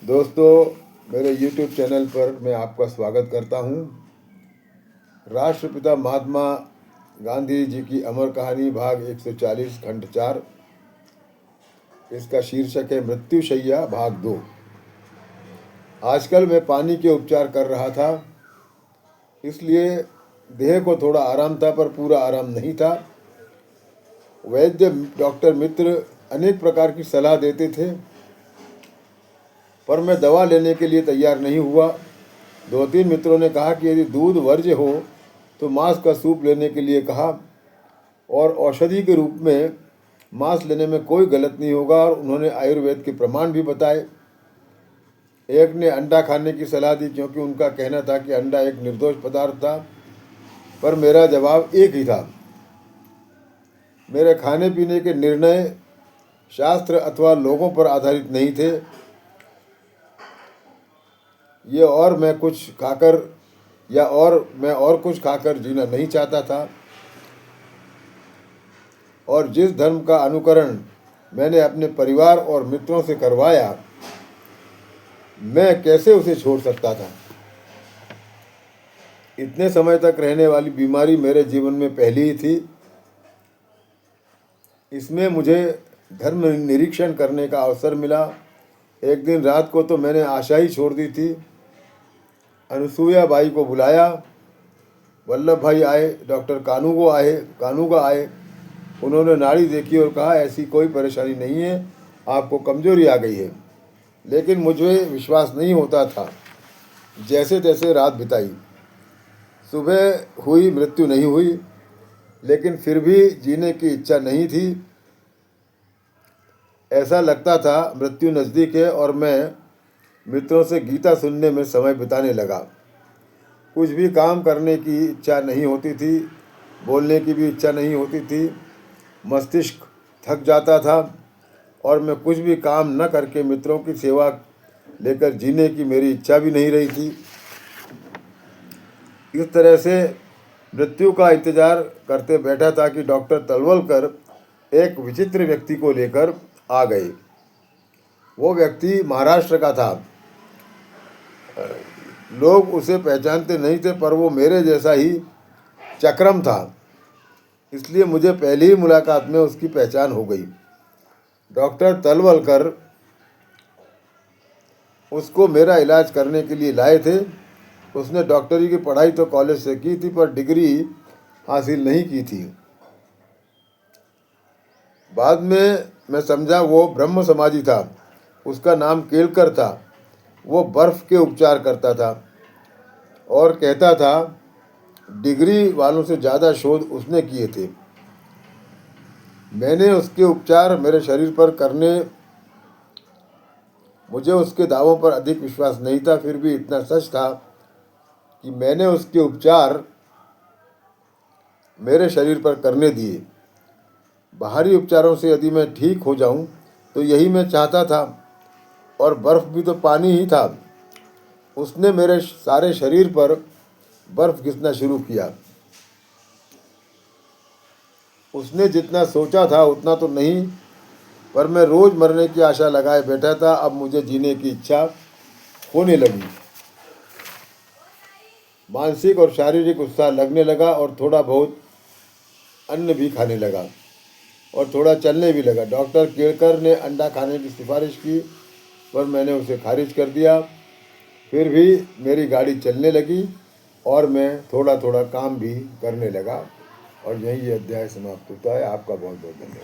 दोस्तों, मेरे YouTube channel पर मैं आपका स्वागत करता हूं। राष्ट्रपिता महात्मा गांधी जी की अमर कहानी भाग 140 खंड 4। इसका शीर्षक है मृत्युशैया भाग 2। आजकल मैं पानी के उपचार कर रहा था, इसलिए देह को थोड़ा आराम था पर पूरा आराम नहीं था। वैद्य डॉक्टर मित्र अनेक प्रकार की सलाह देते थे, पर मैं दवा लेने के लिए तैयार नहीं हुआ। 2-3 मित्रों ने कहा कि यदि दूध वर्ज्य हो तो मांस का सूप लेने के लिए कहा, और औषधि के रूप में मांस लेने में कोई गलत नहीं होगा, और उन्होंने आयुर्वेद के प्रमाण भी बताए। एक ने अंडा खाने की सलाह दी, क्योंकि उनका कहना था कि अंडा एक निर्दोष पदार्थ था, पर मेरा जवाब एक ही था। मेरे खाने पीने के निर्णय शास्त्र अथवा लोगों पर आधारित नहीं थे। मैं और कुछ खाकर जीना नहीं चाहता था, और जिस धर्म का अनुकरण मैंने अपने परिवार और मित्रों से करवाया, मैं कैसे उसे छोड़ सकता था। इतने समय तक रहने वाली बीमारी मेरे जीवन में पहली ही थी। इसमें मुझे धर्म निरीक्षण करने का अवसर मिला। एक दिन रात को तो मैंने आशा ही छोड़ दी थी। अनुसुईया बाई को बुलाया। वल्लभ भाई आए, डॉक्टर कानूगा आए। उन्होंने नाड़ी देखी और कहा, ऐसी कोई परेशानी नहीं है, आपको कमजोरी आ गई है। लेकिन मुझे विश्वास नहीं होता था। जैसे तैसे रात बिताई। सुबह हुई, मृत्यु नहीं हुई, लेकिन फिर भी जीने की इच्छा नहीं थी। ऐसा लगता था मृत्यु नज़दीक है, और मैं मित्रों से गीता सुनने में समय बिताने लगा। कुछ भी काम करने की इच्छा नहीं होती थी, बोलने की भी इच्छा नहीं होती थी। मस्तिष्क थक जाता था, और मैं कुछ भी काम न करके मित्रों की सेवा लेकर जीने की मेरी इच्छा भी नहीं रही थी। इस तरह से मृत्यु का इंतजार करते बैठा था कि डॉक्टर तलवलकर एक विचित्र व्यक्ति को लेकर आ गए। वो व्यक्ति महाराष्ट्र का था। लोग उसे पहचानते नहीं थे, पर वो मेरे जैसा ही चक्रम था, इसलिए मुझे पहली ही मुलाकात में उसकी पहचान हो गई। डॉक्टर तलवलकर उसको मेरा इलाज करने के लिए लाए थे। उसने डॉक्टरी की पढ़ाई तो कॉलेज से की थी, पर डिग्री हासिल नहीं की थी। बाद में मैं समझा वो ब्रह्म समाजी था। उसका नाम केलकर था। वो बर्फ़ के उपचार करता था और कहता था डिग्री वालों से ज़्यादा शोध उसने किए थे। मैंने उसके उपचार मेरे शरीर पर करने मुझे उसके दावों पर अधिक विश्वास नहीं था। फिर भी इतना सच था कि मैंने उसके उपचार मेरे शरीर पर करने दिए। बाहरी उपचारों से यदि मैं ठीक हो जाऊं, तो यही मैं चाहता था, और बर्फ़ भी तो पानी ही था। उसने मेरे सारे शरीर पर बर्फ़ घिसना शुरू किया। उसने जितना सोचा था उतना तो नहीं, पर मैं रोज़ मरने की आशा लगाए बैठा था। अब मुझे जीने की इच्छा होने लगी। मानसिक और शारीरिक उत्साह लगने लगा, और थोड़ा बहुत अन्न भी खाने लगा, और थोड़ा चलने भी लगा। डॉक्टर केलकर ने अंडा खाने की सिफारिश की, पर मैंने उसे खारिज कर दिया। फिर भी मेरी गाड़ी चलने लगी, और मैं थोड़ा थोड़ा काम भी करने लगा। और यही ये अध्याय समाप्त होता है। आपका बहुत बहुत धन्यवाद।